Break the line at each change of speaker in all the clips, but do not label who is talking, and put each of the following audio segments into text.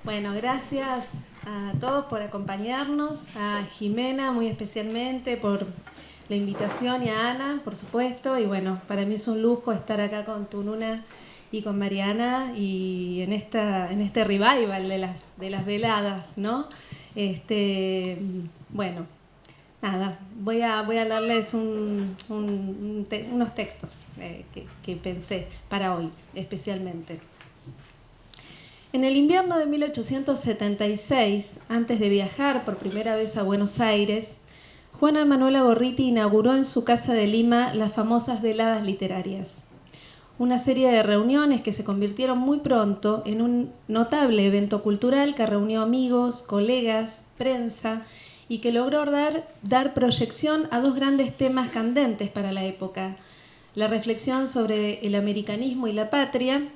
Bueno, gracias a todos por acompañarnos, a Jimena muy especialmente por la invitación y a Ana, por supuesto. Y bueno, para mí es un lujo estar acá con Tununa y con Mariana y en este revival de las veladas, ¿no? Bueno, nada, voy a darles unos textos que pensé para hoy especialmente. En el invierno de 1876, antes de viajar por primera vez a Buenos Aires, Juana Manuela Gorriti inauguró en su casa de Lima las famosas veladas literarias, una serie de reuniones que se convirtieron muy pronto en un notable evento cultural que reunió amigos, colegas, prensa y que logró dar proyección a dos grandes temas candentes para la época: la reflexión sobre el americanismo y la patria,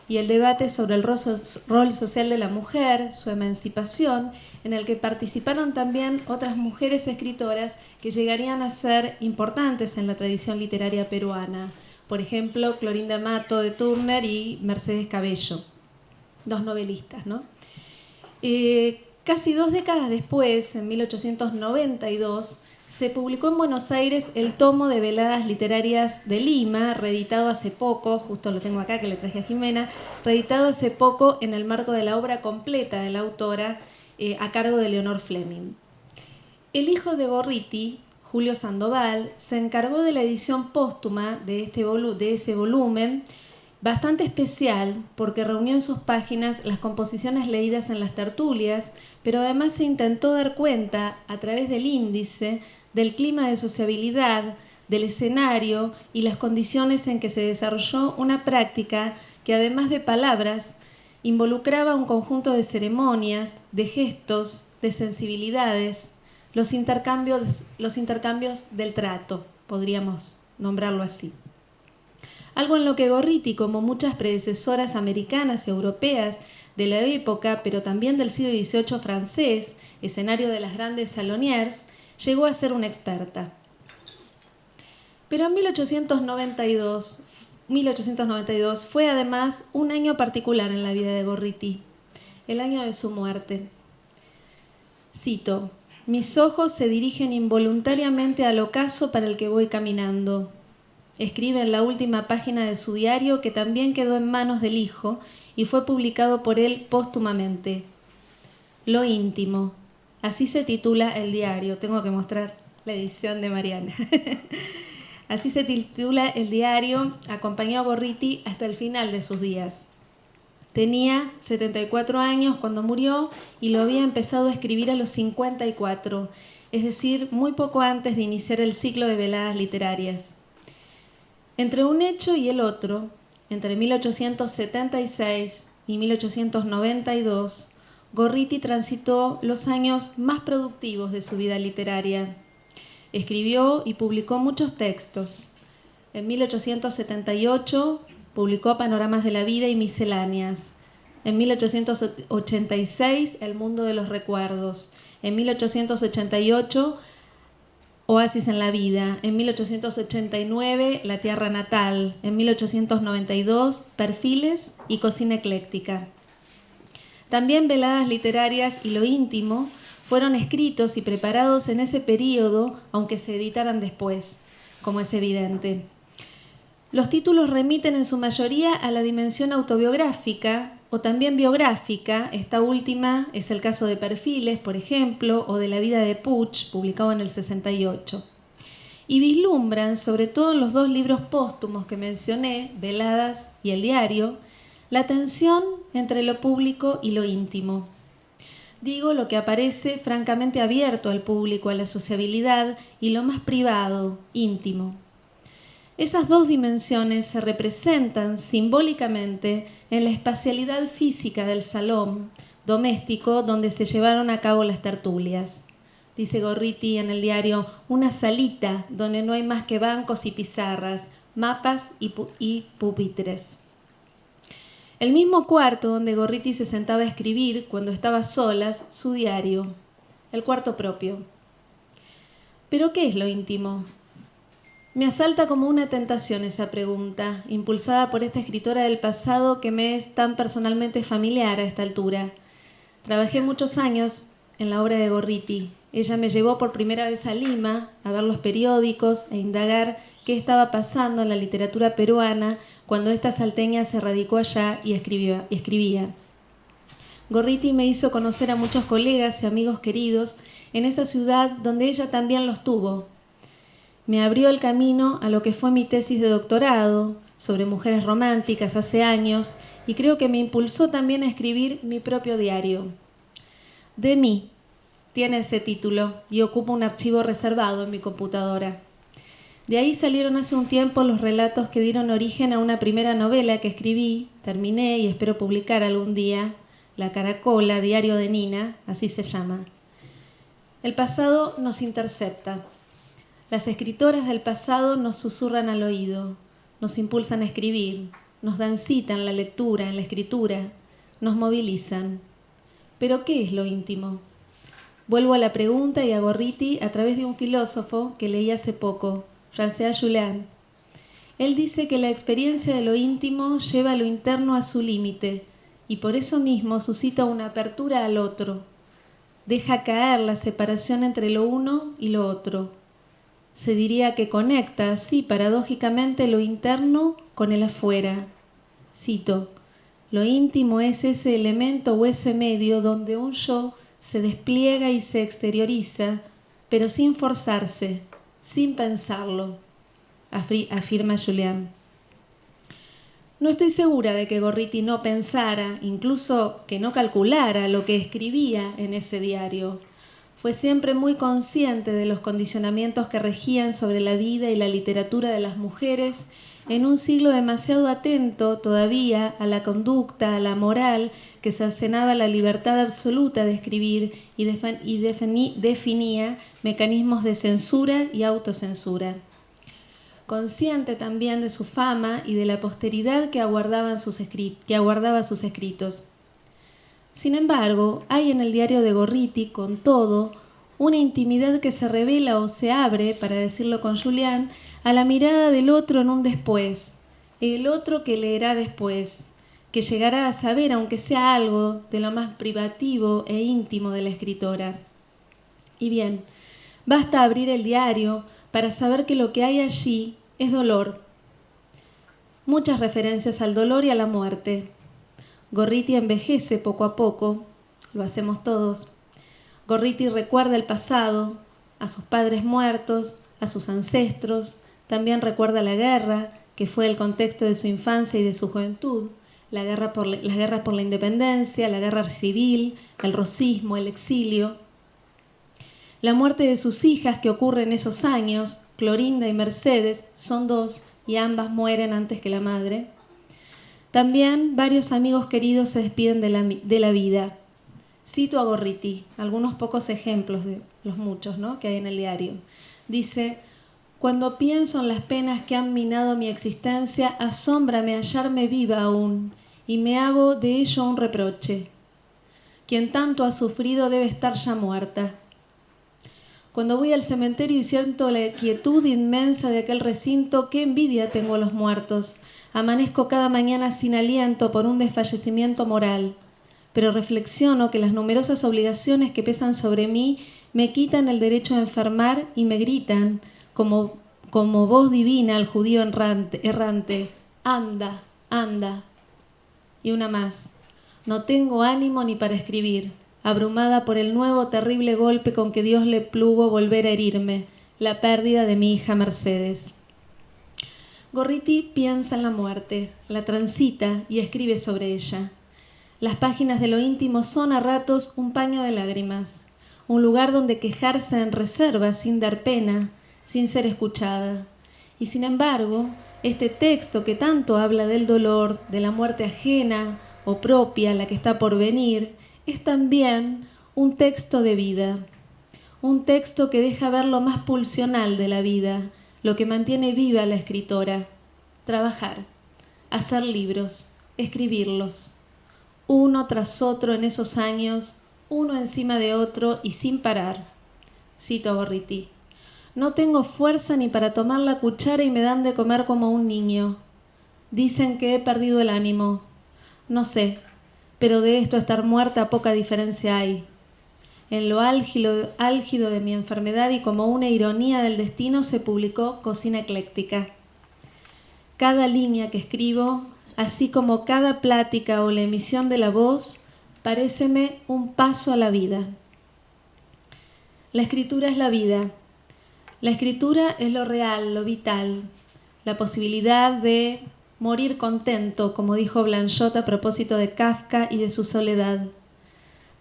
y el debate sobre el rol social de la mujer, su emancipación, en el que participaron también otras mujeres escritoras que llegarían a ser importantes en la tradición literaria peruana. Por ejemplo, Clorinda Mato de Turner y Mercedes Cabello, dos novelistas, ¿no? Casi 2 décadas después, en 1892, se publicó en Buenos Aires el tomo de Veladas Literarias de Lima, reeditado hace poco, justo lo tengo acá que le traje a Jimena, reeditado hace poco en el marco de la obra completa de la autora a cargo de Leonor Fleming. El hijo de Gorriti, Julio Sandoval, se encargó de la edición póstuma de ese volumen, bastante especial porque reunió en sus páginas las composiciones leídas en las tertulias, pero además se intentó dar cuenta, a través del índice, del clima de sociabilidad, del escenario y las condiciones en que se desarrolló una práctica que, además de palabras, involucraba un conjunto de ceremonias, de gestos, de sensibilidades, los intercambios del trato, podríamos nombrarlo así. Algo en lo que Gorriti, como muchas predecesoras americanas y europeas de la época, pero también del siglo XVIII francés, escenario de las grandes salonières, llegó a ser una experta. Pero en 1892 fue además un año particular en la vida de Gorriti, el año de su muerte. Cito: «Mis ojos se dirigen involuntariamente al ocaso para el que voy caminando», escribe en la última página de su diario, que también quedó en manos del hijo y fue publicado por él póstumamente. Lo íntimo, así se titula el diario. Tengo que mostrar la edición de Mariana. Así se titula el diario, acompañó a Gorriti hasta el final de sus días. Tenía 74 años cuando murió y lo había empezado a escribir a los 54, es decir, muy poco antes de iniciar el ciclo de veladas literarias. Entre un hecho y el otro, entre 1876 y 1892, Gorriti transitó los años más productivos de su vida literaria. Escribió y publicó muchos textos. En 1878 publicó Panoramas de la vida y Misceláneas. En 1886, El mundo de los recuerdos. En 1888, Oasis en la vida. En 1889, La tierra natal. En 1892, Perfiles y Cocina ecléctica. También Veladas literarias y Lo íntimo fueron escritos y preparados en ese periodo, aunque se editaran después, como es evidente. Los títulos remiten en su mayoría a la dimensión autobiográfica o también biográfica. Esta última es el caso de Perfiles, por ejemplo, o de La vida de Puch, publicado en el 68. Y vislumbran, sobre todo en los dos libros póstumos que mencioné, Veladas y El diario, la tensión entre lo público y lo íntimo. Digo lo que aparece francamente abierto al público, a la sociabilidad, y lo más privado, íntimo. Esas dos dimensiones se representan simbólicamente en la espacialidad física del salón doméstico donde se llevaron a cabo las tertulias. Dice Gorriti en el diario: una salita donde no hay más que bancos y pizarras, mapas y pupitres. El mismo cuarto donde Gorriti se sentaba a escribir cuando estaba a solas, su diario, el cuarto propio. ¿Pero qué es lo íntimo? Me asalta como una tentación esa pregunta, impulsada por esta escritora del pasado que me es tan personalmente familiar a esta altura. Trabajé muchos años en la obra de Gorriti. Ella me llevó por primera vez a Lima a ver los periódicos, a indagar qué estaba pasando en la literatura peruana cuando esta salteña se radicó allá y escribía. Gorriti me hizo conocer a muchos colegas y amigos queridos en esa ciudad donde ella también los tuvo. Me abrió el camino a lo que fue mi tesis de doctorado sobre mujeres románticas hace años y creo que me impulsó también a escribir mi propio diario. De mí tiene ese título y ocupa un archivo reservado en mi computadora. De ahí salieron hace un tiempo los relatos que dieron origen a una primera novela que escribí, terminé y espero publicar algún día, La Caracola, Diario de Nina, así se llama. El pasado nos intercepta. Las escritoras del pasado nos susurran al oído, nos impulsan a escribir, nos dan cita en la lectura, en la escritura, nos movilizan. ¿Pero qué es lo íntimo? Vuelvo a la pregunta y a Gorriti a través de un filósofo que leí hace poco, François Jullien. Él dice que la experiencia de lo íntimo lleva lo interno a su límite y por eso mismo suscita una apertura al otro. Deja caer la separación entre lo uno y lo otro. Se diría que conecta así paradójicamente lo interno con el afuera. Cito, lo íntimo es ese elemento o ese medio donde un yo se despliega y se exterioriza, pero sin forzarse, sin pensarlo, afirma Jullien. No estoy segura de que Gorriti no pensara, incluso que no calculara lo que escribía en ese diario. Fue siempre muy consciente de los condicionamientos que regían sobre la vida y la literatura de las mujeres en un siglo demasiado atento todavía a la conducta, a la moral, que cercenaba la libertad absoluta de escribir y definía mecanismos de censura y autocensura. Consciente también de su fama y de la posteridad que aguardaba sus escritos. Sin embargo, hay en el diario de Gorriti, con todo, una intimidad que se revela o se abre, para decirlo con Jullien, a la mirada del otro en un después, el otro que leerá después, que llegará a saber, aunque sea algo, de lo más privativo e íntimo de la escritora. Y bien, basta abrir el diario para saber que lo que hay allí es dolor. Muchas referencias al dolor y a la muerte. Gorriti envejece poco a poco, lo hacemos todos. Gorriti recuerda el pasado, a sus padres muertos, a sus ancestros, también recuerda la guerra, que fue el contexto de su infancia y de su juventud, las guerras por la independencia, la guerra civil, el rosismo, el exilio. La muerte de sus hijas que ocurre en esos años, Clorinda y Mercedes, son dos y ambas mueren antes que la madre. También varios amigos queridos se despiden de la vida. Cito a Gorriti, algunos pocos ejemplos de los muchos, ¿no?, que hay en el diario. Dice, cuando pienso en las penas que han minado mi existencia, asómbrame hallarme viva aún y me hago de ello un reproche. Quien tanto ha sufrido debe estar ya muerta. Cuando voy al cementerio y siento la quietud inmensa de aquel recinto, qué envidia tengo a los muertos. Amanezco cada mañana sin aliento por un desfallecimiento moral, pero reflexiono que las numerosas obligaciones que pesan sobre mí me quitan el derecho a enfermar y me gritan, como voz divina al judío errante, anda, anda. Y una más, no tengo ánimo ni para escribir, abrumada por el nuevo terrible golpe con que Dios le plugo volver a herirme, la pérdida de mi hija Mercedes. Gorriti piensa en la muerte, la transita y escribe sobre ella. Las páginas de lo íntimo son a ratos un paño de lágrimas, un lugar donde quejarse en reserva sin dar pena, sin ser escuchada. Y sin embargo, este texto que tanto habla del dolor, de la muerte ajena o propia, la que está por venir, es también un texto de vida, un texto que deja ver lo más pulsional de la vida, lo que mantiene viva a la escritora: trabajar, hacer libros, escribirlos, uno tras otro en esos años, uno encima de otro y sin parar. Cito a Gorriti, no tengo fuerza ni para tomar la cuchara y me dan de comer como un niño. Dicen que he perdido el ánimo. No sé, pero de esto estar muerta poca diferencia hay. En lo álgido de mi enfermedad y como una ironía del destino se publicó Cocina Ecléctica. Cada línea que escribo, así como cada plática o la emisión de la voz, paréceme un paso a la vida. La escritura es la vida. La escritura es lo real, lo vital, la posibilidad de morir contento, como dijo Blanchot a propósito de Kafka y de su soledad.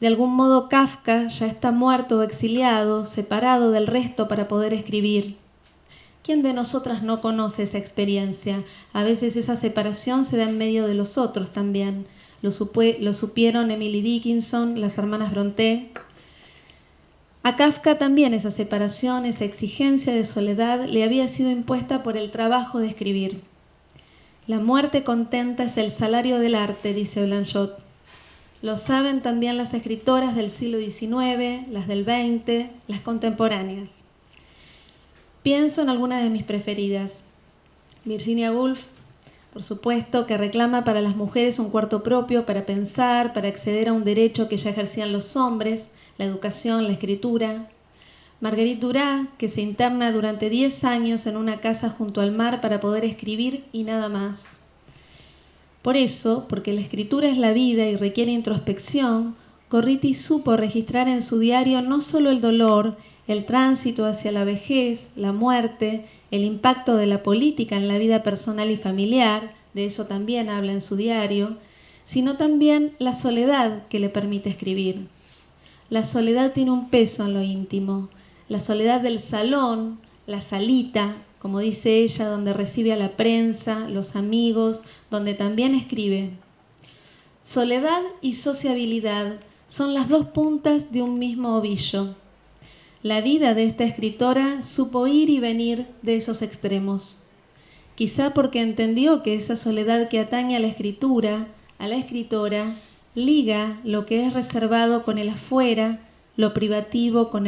De algún modo Kafka ya está muerto o exiliado, separado del resto para poder escribir. ¿Quién de nosotras no conoce esa experiencia? A veces esa separación se da en medio de los otros también. Lo supieron Emily Dickinson, las hermanas Brontë. A Kafka también esa separación, esa exigencia de soledad le había sido impuesta por el trabajo de escribir. La muerte contenta es el salario del arte, dice Blanchot. Lo saben también las escritoras del siglo XIX, las del XX, las contemporáneas. Pienso en algunas de mis preferidas. Virginia Woolf, por supuesto, que reclama para las mujeres un cuarto propio para pensar, para acceder a un derecho que ya ejercían los hombres, la educación, la escritura. Marguerite Duras, que se interna durante 10 años en una casa junto al mar para poder escribir y nada más. Por eso, porque la escritura es la vida y requiere introspección, Gorriti supo registrar en su diario no solo el dolor, el tránsito hacia la vejez, la muerte, el impacto de la política en la vida personal y familiar, de eso también habla en su diario, sino también la soledad que le permite escribir. La soledad tiene un peso en lo íntimo, la soledad del salón, la salita, como dice ella, donde recibe a la prensa, los amigos, donde también escribe. Soledad y sociabilidad son las dos puntas de un mismo ovillo. La vida de esta escritora supo ir y venir de esos extremos. Quizá porque entendió que esa soledad que atañe a la escritura, a la escritora, liga lo que es reservado con el afuera, lo privativo con el